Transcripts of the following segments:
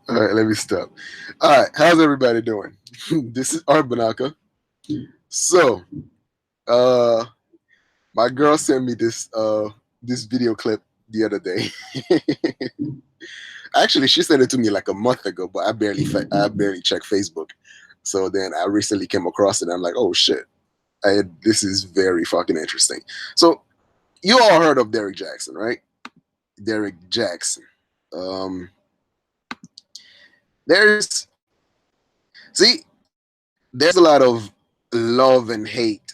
All right, let me stop. All right, how's everybody doing? This is Arbanaka. So, uh, my girl sent me this video clip the other day. Actually, she sent it to me like a month ago, but I barely check Facebook. So then I recently came across it. And I'm like, oh shit, this is very fucking interesting. So you all heard of Derrick Jaxn, right? Derrick Jaxn. Um, there's see, there's a lot of love and hate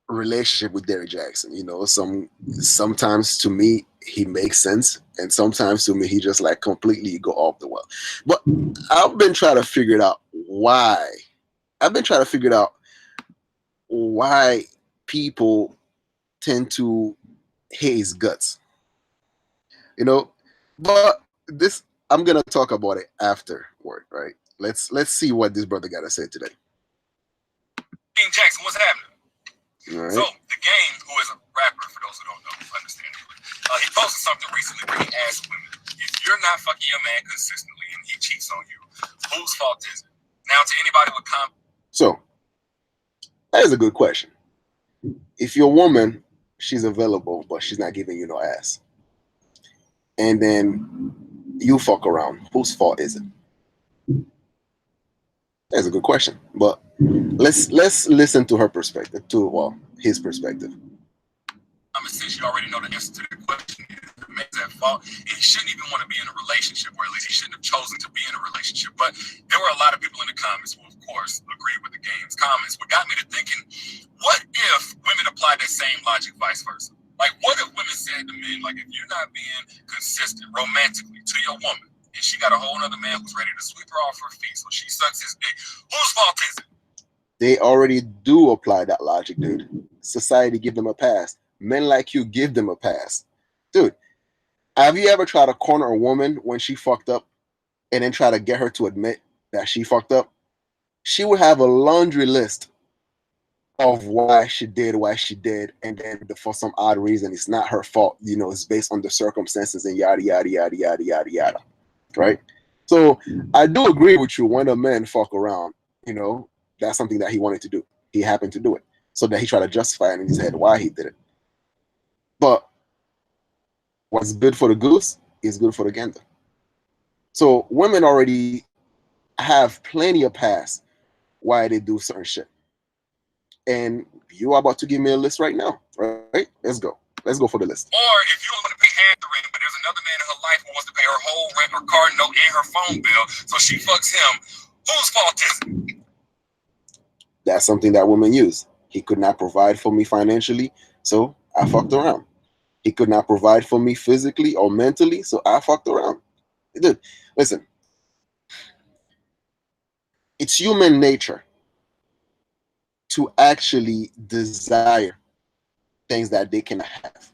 relationship with Derrick Jaxn. You know, sometimes to me he makes sense, and sometimes to me he just like completely go off the wall. But I've been trying to figure it out why. I've been trying to figure it out why people tend to hate his guts. You know, but this I'm gonna talk about it afterward, right? Let's see what this brother got to say today. Jackson, what's happening? All right. So, the Game, who is a rapper, for those who don't know, understandably, he posted something recently where he asked women, if you're not fucking your man consistently and he cheats on you, whose fault is it? Now, to anybody with So, that is a good question. If your woman, she's available, but she's not giving you no ass, and then you fuck around, whose fault is it? That's a good question. But let's listen to her perspective, his perspective. Since you already know the answer to the question is the man's at fault, and he shouldn't even want to be in a relationship, or at least he shouldn't have chosen to be in a relationship. But there were a lot of people in the comments who, of course, agreed with the Game's comments. What got me to thinking, what if women applied that same logic vice versa? Like, what if women said to men, like, if you're not being consistent romantically to your woman, and she got a whole other man who's ready to sweep her off her feet, so she sucks his dick, whose fault is it? They already do apply that logic, dude. Society give them a pass. Men like you give them a pass. Dude, have you ever tried to corner a woman when she fucked up and then try to get her to admit that she fucked up? She would have a laundry list of why she did, and then for some odd reason, it's not her fault. You know, it's based on the circumstances and yada, yada, yada, yada, yada, yada. Right? So I do agree with you. When a man fuck around, you know, that's something that he wanted to do. He happened to do it. So that he tried to justify it in his head why he did it. But what's good for the goose is good for the gander. So women already have plenty of past why they do certain shit. And you are about to give me a list right now, right? Let's go. Let's go for the list. Or if you don't want to pay half the rent, but there's another man in her life who wants to pay her whole rent, her car note, and her phone bill, so she fucks him, whose fault is it? That's something that women use. He could not provide for me financially, so I fucked around. He could not provide for me physically or mentally, so I fucked around. Dude, listen. It's human nature to actually desire things that they can have.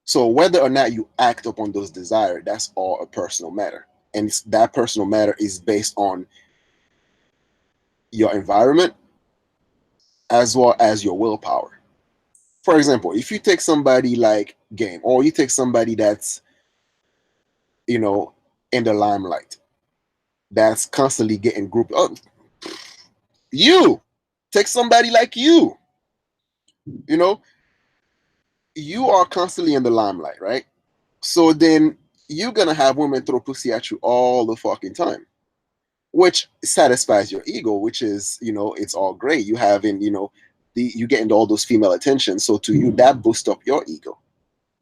So whether or not you act upon those desires, that's all a personal matter. And that personal matter is based on your environment as well as your willpower. For example, if you take somebody like Game, or you take somebody that's, you know, in the limelight, that's constantly getting grouped. Oh, you take somebody like you know, you are constantly in the limelight, right? So then you're gonna have women throw pussy at you all the fucking time, which satisfies your ego, which is, you know, it's all great. You having, you know, you getting all those female attention. So to you, that boosts up your ego.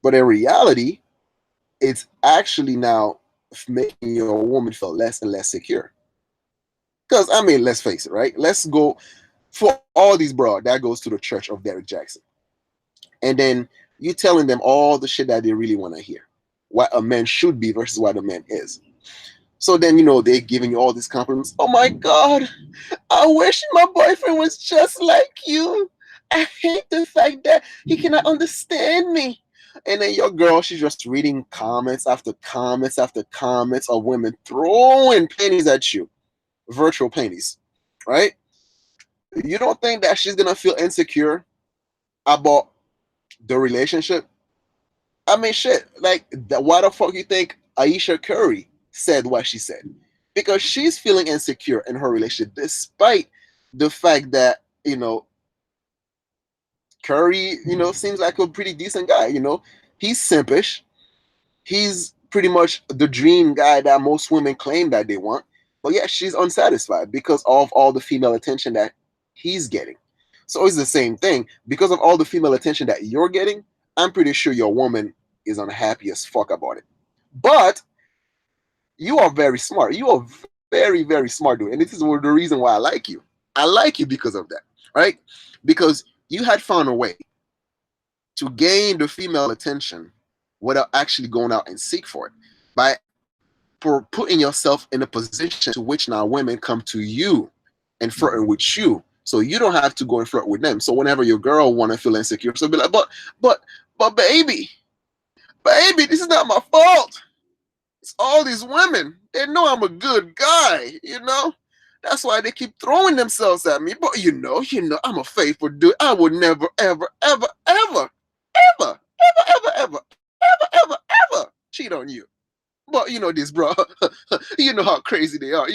But in reality, it's actually now making your woman feel less and less secure. Because I mean, let's face it, right? Let's go for all these broad that goes to the church of Derrick Jaxn, and then you telling them all the shit that they really want to hear, what a man should be versus what a man is. So then, you know, they're giving you all these compliments. Oh my God, I wish my boyfriend was just like you. I hate the fact that he cannot understand me. And then your girl, she's just reading comments after comments after comments of women throwing pennies at you, virtual pennies, right? You don't think that she's gonna feel insecure about the relationship? I mean, shit. Like, why the fuck you think Aisha Curry said what she said? Because she's feeling insecure in her relationship, despite the fact that Curry, seems like a pretty decent guy. He's simpish. He's pretty much the dream guy that most women claim that they want. But yet she's unsatisfied because of all the female attention that he's getting. So it's the same thing. Because of all the female attention that you're getting, I'm pretty sure your woman is unhappy as fuck about it. But you are very smart. You are very, very smart, dude. And this is the reason why I like you. I like you because of that, right? Because you had found a way to gain the female attention without actually going out and seek for it by putting yourself in a position to which now women come to you and flirting with you, so you don't have to go and flirt with them. So whenever your girl want to feel insecure, so be like, but but baby, this is not my fault. It's all these women. They know I'm a good guy. That's why they keep throwing themselves at me. But I'm a faithful dude. I would never, ever, ever, ever, ever, ever, ever, ever, ever, ever, ever cheat on you. But you know this, bro. You know how crazy they are.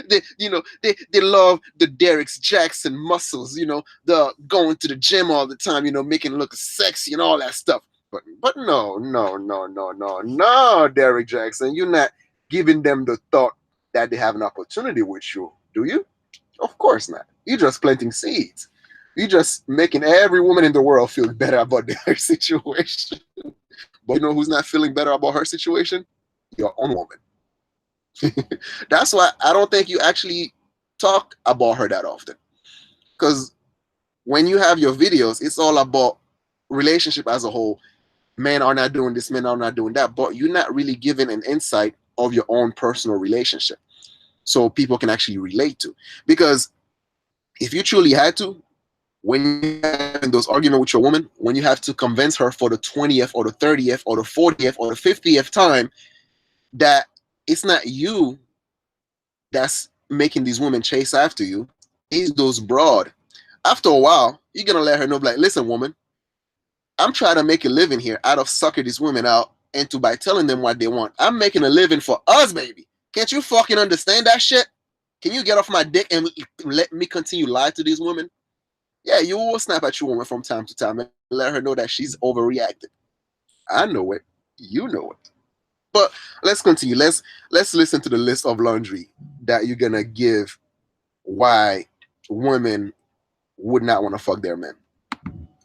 They love the Derrick Jaxn muscles. The going to the gym all the time. Making it look sexy and all that stuff. But no, no, no, no, no, no, Derrick Jaxn. You're not giving them the thought that they have an opportunity with you, do you? Of course not. You're just planting seeds. You're just making every woman in the world feel better about their situation. But you know who's not feeling better about her situation? Your own woman. That's why I don't think you actually talk about her that often. Because when you have your videos, it's all about relationship as a whole. Men are not doing this, men are not doing that. But you're not really giving an insight of your own personal relationship so people can actually relate to. Because if you truly had to, when you're having those arguments with your woman, when you have to convince her for the 20th or the 30th or the 40th or the 50th time that it's not you that's making these women chase after you, it's those broad. After a while, you're gonna let her know, like, listen, woman, I'm trying to make a living here out of sucking these women out into by telling them what they want. I'm making a living for us, baby. Can't you fucking understand that shit? Can you get off my dick and let me continue lie to these women? Yeah, you will snap at your woman from time to time and let her know that she's overreacting. I know it. You know it. But let's continue. Let's listen to the list of laundry that you're gonna give why women would not want to fuck their men.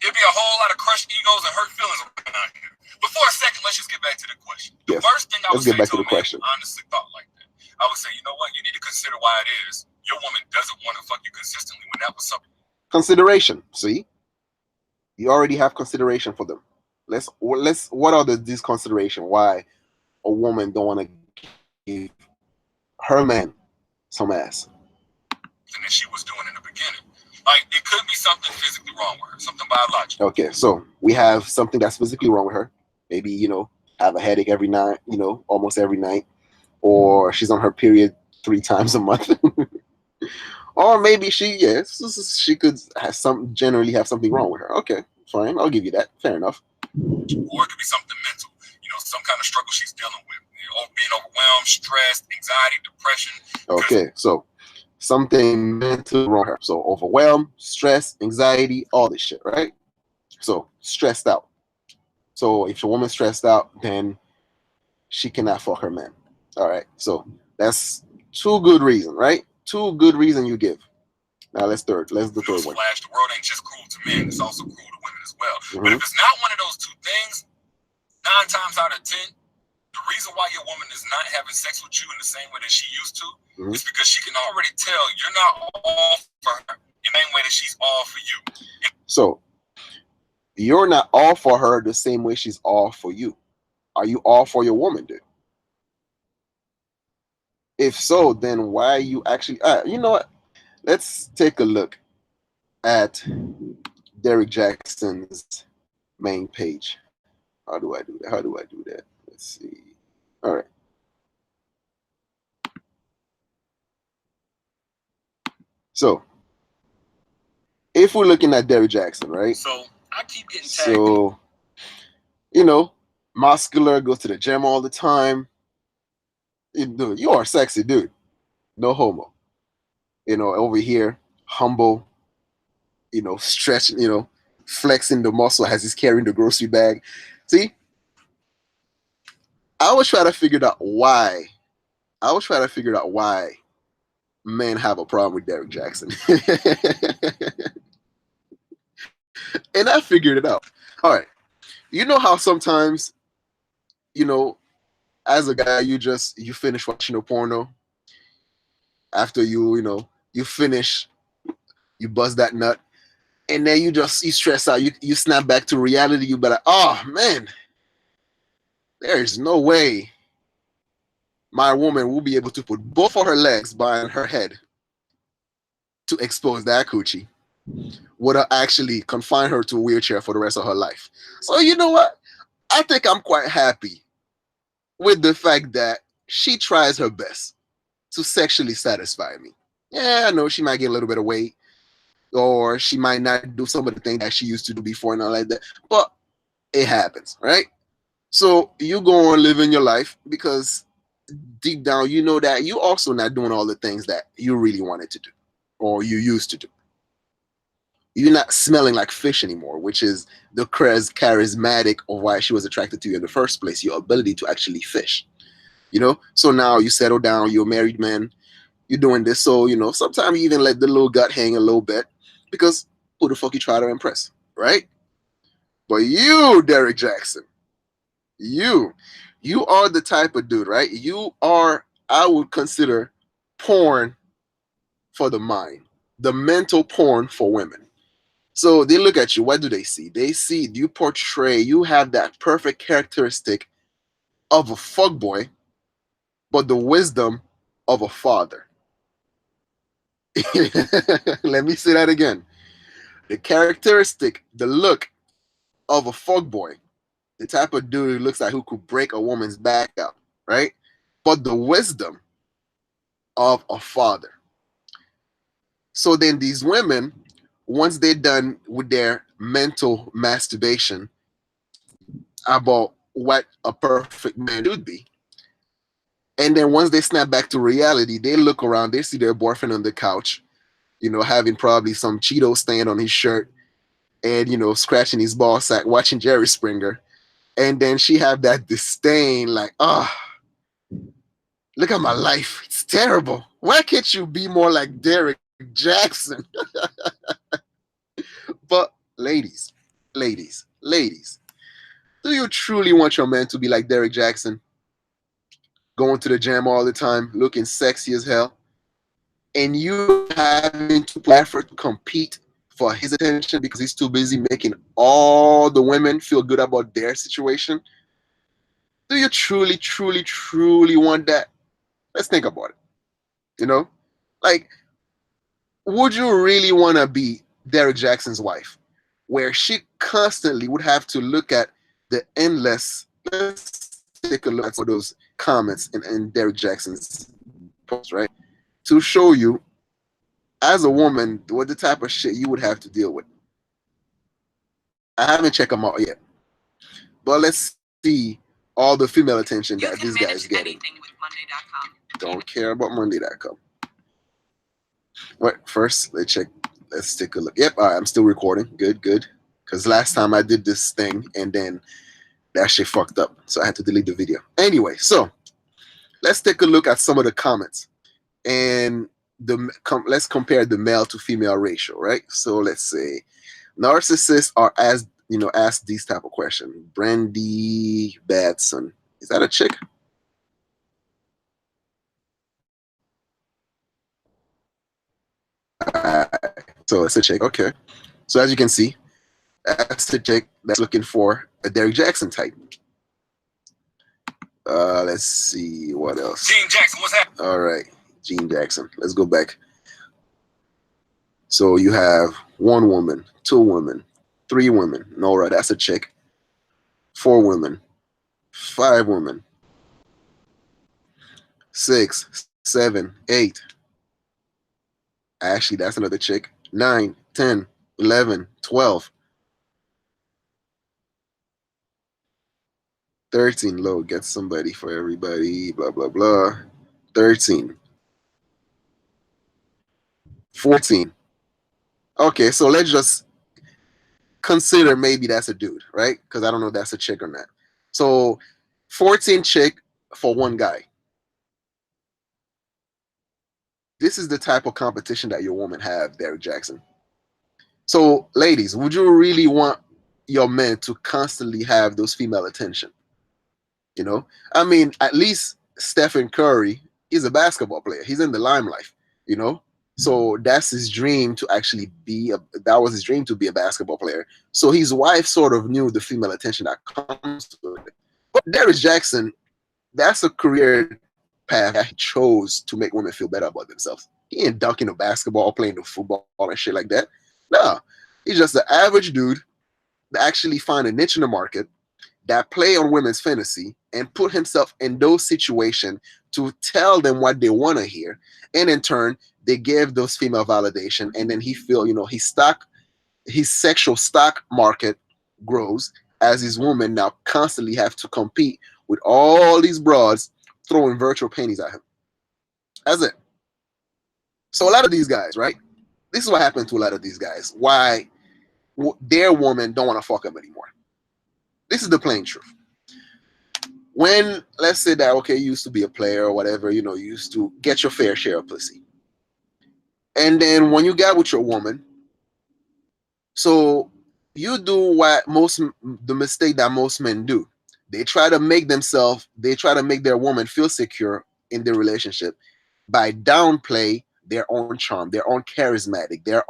It'd be a whole lot of crushed egos and hurt feelings around here. But for a second, let's just get back to the question. The first thing I would say to a man who honestly thought like that, I would say, you know what? You need to consider why it is your woman doesn't want to fuck you consistently when that was something. Consideration. See, you already have consideration for them. Let's. What are these consideration? Why a woman don't want to give her man some ass? And that she was doing in the beginning. Like, it could be something physically wrong with her, something biological. Okay, so we have something that's physically wrong with her. Maybe, have a headache every night, almost every night. Or she's on her period 3 times a month. Or maybe she could generally have something wrong with her. Okay, fine, I'll give you that. Fair enough. Or it could be something mental, some kind of struggle she's dealing with. Being overwhelmed, stressed, anxiety, depression. Okay, so something mental wrong with her. So overwhelmed, stress, anxiety, all this shit, right? So stressed out. So if a woman's stressed out, then she cannot fuck her man. All right. So that's 2 good reasons, right? 2 good reasons you give. Now let's the third one. The world ain't just cruel to men; it's also cruel to women as well. Mm-hmm. But if it's not one of those 2 things, 9 times out of 10, the reason why your woman is not having sex with you in the same way that she used to is because she can already tell you're not all for her in the same way that she's all for you. So you're not all for her the same way she's all for you. Are you all for your woman, dude? If so, then why are you actually... you know what? Let's take a look at Derrick Jaxn's main page. How do I do that? Let's see. All right. So, if we're looking at Derrick Jaxn, right? So, I keep getting tagged. So, muscular, goes to the gym all the time. Dude, you are sexy, dude. No homo. Over here, humble, stretching, flexing the muscle as he's carrying the grocery bag. See, I was trying to figure out why. I was trying to figure out why men have a problem with Derrick Jaxn. And I figured it out. All right. You know how sometimes, you know, as a guy, you finish watching a porno after you finish, you bust that nut, and then you stress out, you snap back to reality, you be like, oh man, there's no way my woman will be able to put both of her legs behind her head to expose that coochie would actually confine her to a wheelchair for the rest of her life. So you know what? I think I'm quite happy with the fact that she tries her best to sexually satisfy me. Yeah, I know she might get a little bit of weight, or she might not do some of the things that she used to do before and all like that. But it happens, right? So you go on living your life because deep down you know that you also not doing all the things that you really wanted to do or you used to do. You're not smelling like fish anymore, which is the charismatic of why she was attracted to you in the first place, your ability to actually fish. So now you settle down, you're a married man, you're doing this. So, sometimes you even let the little gut hang a little bit because who the fuck you try to impress, right? But you, Derrick Jaxn, you, you are the type of dude, right? You are, I would consider porn for the mind, the mental porn for women. So they look at you, what do they see? They see you have that perfect characteristic of a fuckboy, but the wisdom of a father. Let me say that again. The characteristic, the look of a fuckboy, the type of dude who looks like who could break a woman's back out, right? But the wisdom of a father. So then these women, once they're done with their mental masturbation about what a perfect man should be, and then once they snap back to reality, they look around, they see their boyfriend on the couch, having probably some Cheeto stain on his shirt and, scratching his ball sack, watching Jerry Springer. And then she have that disdain, like, look at my life. It's terrible. Why can't you be more like Derrick Jaxn? But ladies, do you truly want your man to be like Derrick Jaxn? Going to the gym all the time, looking sexy as hell, and you having to put effort to compete for his attention because he's too busy making all the women feel good about their situation? Do you truly, truly, truly want that? Let's think about it. You know, like, would you really want to be Derrick Jaxn's wife, where she constantly would have to look at the endless? Let's take a look at some of those comments in Derrick Jaxn's post, right? To show you, as a woman, what the type of shit you would have to deal with. I haven't checked them out yet, but let's see all the female attention that this guy is getting. Don't care about Monday.com. What first? Let's check. Let's take a look. Yep, all right, I'm still recording. Good, good. Because last time I did this thing and then that shit fucked up, so I had to delete the video. Anyway, so let's take a look at some of the comments and let's compare the male to female ratio, right? So let's say narcissists are asked these type of questions. Brandy Batson, is that a chick? So it's a chick. Okay. So as you can see, that's a chick that's looking for a Derrick Jaxn type. Let's see what else. Gene Jackson, what's happening? All right, Gene Jackson. Let's go back. So you have one woman, two women, three women. Nora, that's a chick. Four women, five women, 6, 7, 8. Actually, that's another chick. 9, 10, 11, 12, 13 low, get somebody for everybody, blah, blah, blah. 13. 14. Okay, so let's just consider maybe that's a dude, right? Because I don't know if that's a chick or not. So 14 chick for one guy. This is the type of competition that your woman have, Derrick Jaxn. So, ladies, would you really want your men to constantly have those female attention? You know, I mean, at least Stephen Curry is a basketball player. He's in the limelight. You know, so that's his dream to actually be a. That was his dream to be a basketball player. So his wife sort of knew the female attention that comes with it. But Derrick Jaxn, that's a career path that he chose to make women feel better about themselves. He ain't dunking the basketball, playing the football and shit like that. No, he's just an average dude that actually find a niche in the market that play on women's fantasy and put himself in those situations to tell them what they want to hear. And in turn, they give those female validation. And then he feel, his sexual stock market grows as his woman now constantly have to compete with all these broads throwing virtual pennies at him. That's it. So a lot of these guys, right? This is what happened to a lot of these guys. Why their woman don't want to fuck them anymore. This is the plain truth. When, let's say that, okay, you used to be a player or whatever, you used to get your fair share of pussy. And then when you got with your woman, so you do the mistake that most men do. They try to make their woman feel secure in their relationship by downplay their own charm, their own charismatic, the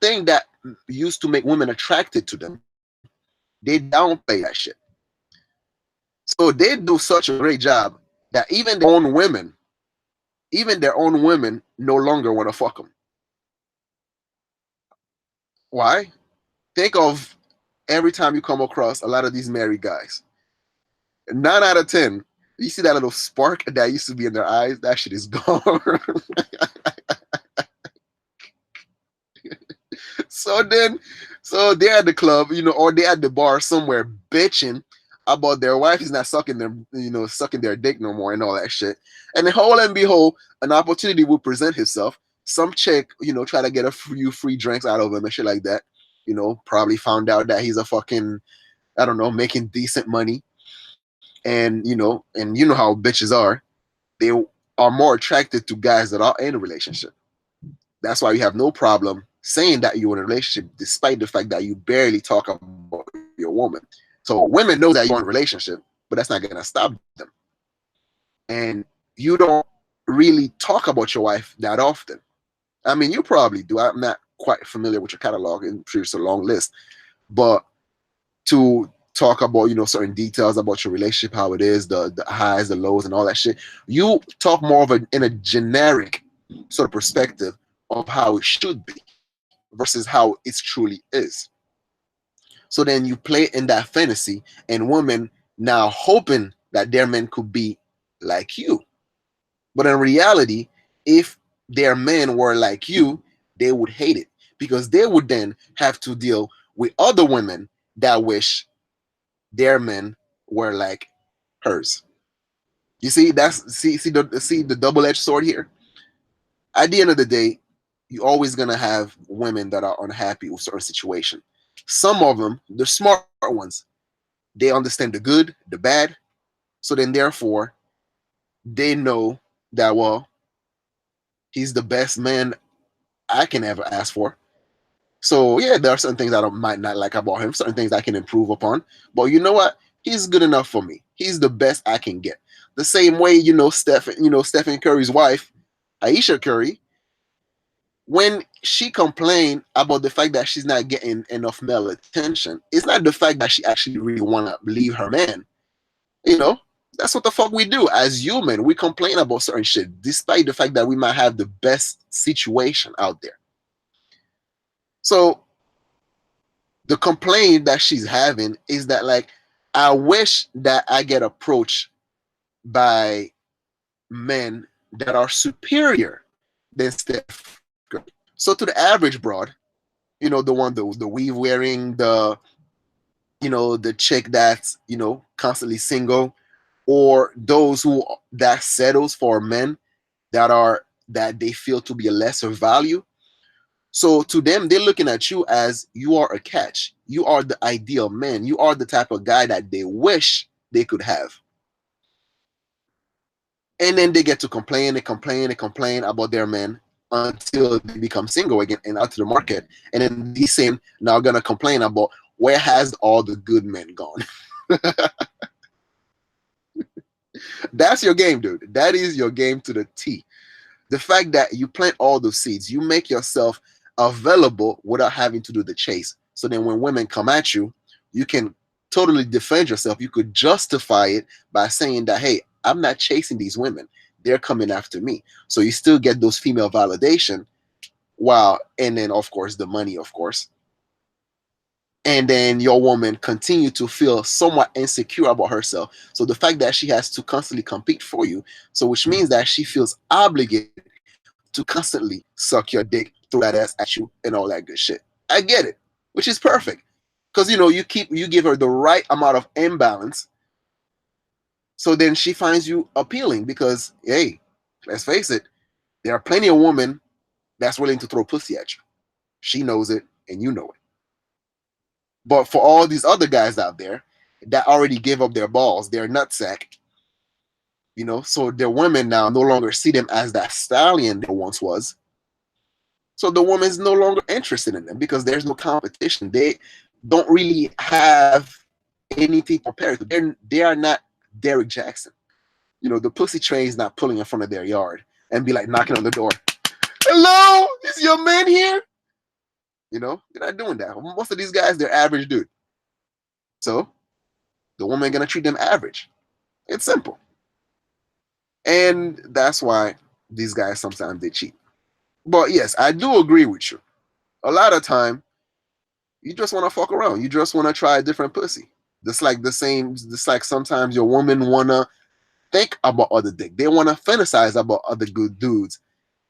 thing that used to make women attracted to them. They downplay that shit. So they do such a great job that even their own women no longer want to fuck them. Why? Think of every time you come across a lot of these married guys. 9 out of 10, you see that little spark that used to be in their eyes, that shit is gone. So then, so they're at the club, or they're at the bar somewhere bitching about their wife is not sucking their dick no more and all that shit. And then, whole and behold, an opportunity will present itself. Some chick, try to get a few free drinks out of him and shit like that. Probably found out that he's a fucking, I don't know, making decent money. And you know how bitches are. They are more attracted to guys that are in a relationship. That's why you have no problem saying that you're in a relationship, despite the fact that you barely talk about your woman. So women know that you're in a relationship, but that's not gonna stop them. And you don't really talk about your wife that often. I mean, you probably do. I'm not quite familiar with your catalog, and sure it's a long list. But to talk about certain details about your relationship, how it is, the highs, the lows, and all that shit, you talk more of in a generic sort of perspective of how it should be versus how it truly is. So then you play in that fantasy, and women now hoping that their men could be like you. But in reality, if their men were like you, they would hate it because they would then have to deal with other women that wish their men were like hers. You see, see the double-edged sword here. At the end of the day, you're always gonna have women that are unhappy with certain situation. Some of them, the smart ones, they understand the good, the bad. So then, therefore, they know that, well, he's the best man I can ever ask for. So yeah, there are certain things that I might not like about him, certain things I can improve upon. But you know what? He's good enough for me. He's the best I can get. The same way, Stephen Curry's wife, Aisha Curry, when she complained about the fact that she's not getting enough male attention, it's not the fact that she actually really want to leave her man. You know, that's what the fuck we do as human. We complain about certain shit, despite the fact that we might have the best situation out there. So the complaint that she's having is that, like, I wish that I get approached by men that are superior than Steph Curry. So to the average broad, the weave wearing, the the chick that's constantly single, or those who that settles for men that they feel to be a lesser value. So to them, they're looking at you as you are a catch. You are the ideal man. You are the type of guy that they wish they could have. And then they get to complain and complain and complain about their men until they become single again and out to the market. And then these same now gonna complain about where has all the good men gone. That's your game, dude. That is your game to the T. The fact that you plant all those seeds, you make yourself available without having to do the chase. So then when women come at you, you can totally defend yourself. You could justify it by saying that, hey, I'm not chasing these women. They're coming after me. So you still get those female validation. Wow. And then, of course, the money, of course. And then your woman continue to feel somewhat insecure about herself. So the fact that she has to constantly compete for you, so which means that she feels obligated to constantly suck your dick, throw that ass at you, and all that good shit. I get it, which is perfect, because you give her the right amount of imbalance, so then she finds you appealing. Because hey, let's face it, there are plenty of women that's willing to throw pussy at you. She knows it, and you know it. But for all these other guys out there that already gave up their balls, their nutsack, so their women now no longer see them as that stallion there once was. So the woman's no longer interested in them because there's no competition. They don't really have anything compared to. They are not Derrick Jaxn. The pussy train is not pulling in front of their yard and be like knocking on the door. Hello, is your man here? They're not doing that. Most of these guys, they're average dude. So the woman gonna treat them average. It's simple. And that's why these guys sometimes they cheat. But yes, I do agree with you. A lot of time, you just want to fuck around. You just want to try a different pussy. Just like sometimes your woman wanna think about other dick. They wanna fantasize about other good dudes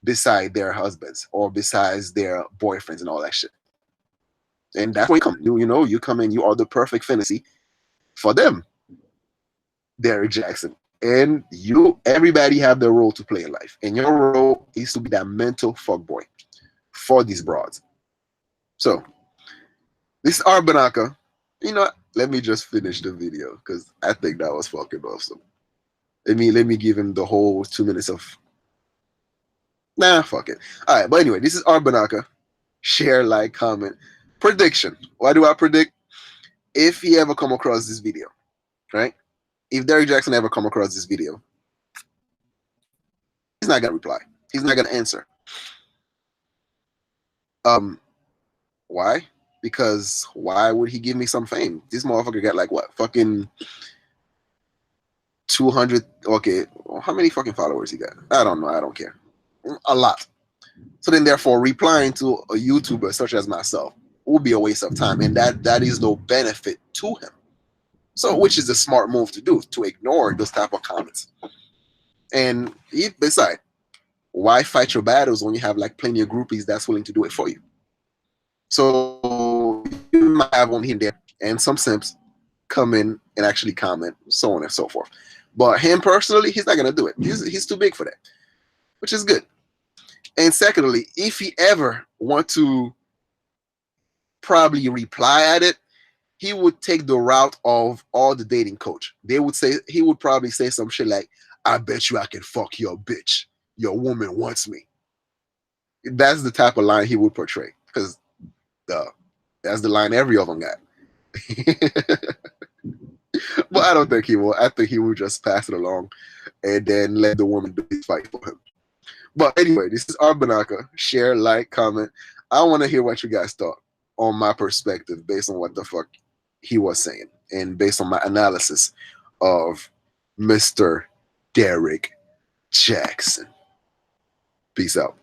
beside their husbands or besides their boyfriends and all that shit. And that's where you come. You come in. You are the perfect fantasy for them, Derrick Jaxn. And everybody have their role to play in life. And your role is to be that mental fuckboy for these broads. So this is Arbanaka. Let me just finish the video because I think that was fucking awesome. Let me give him the whole 2 minutes of fuck it. All right, but anyway, this is Arbanaka. Share, like, comment. Prediction. Why do I predict? If he ever come across this video, right? If Derrick Jaxn ever come across this video, he's not gonna reply. He's not gonna answer. Why? Because why would he give me some fame? This motherfucker got like what? Fucking 200. Okay, how many fucking followers he got? I don't know. I don't care. A lot. So then, therefore, replying to a YouTuber such as myself will be a waste of time, and that is no benefit to him. So, which is a smart move to do, to ignore those type of comments. And besides, why fight your battles when you have like plenty of groupies that's willing to do it for you? So you might have one here and there, and some simps come in and actually comment, so on and so forth. But him personally, he's not gonna do it. He's too big for that, which is good. And secondly, if he ever want to probably reply at it, he would take the route of all the dating coach. He would probably say some shit like, "I bet you I can fuck your bitch. Your woman wants me." That's the type of line he would portray, because that's the line every of them got. But I don't think he will. I think he will just pass it along and then let the woman do his fight for him. But anyway, this is Arbanaka. Share, like, comment. I want to hear what you guys thought on my perspective based on what the fuck he was saying and based on my analysis of Mr. Derrick Jaxn. Peace out.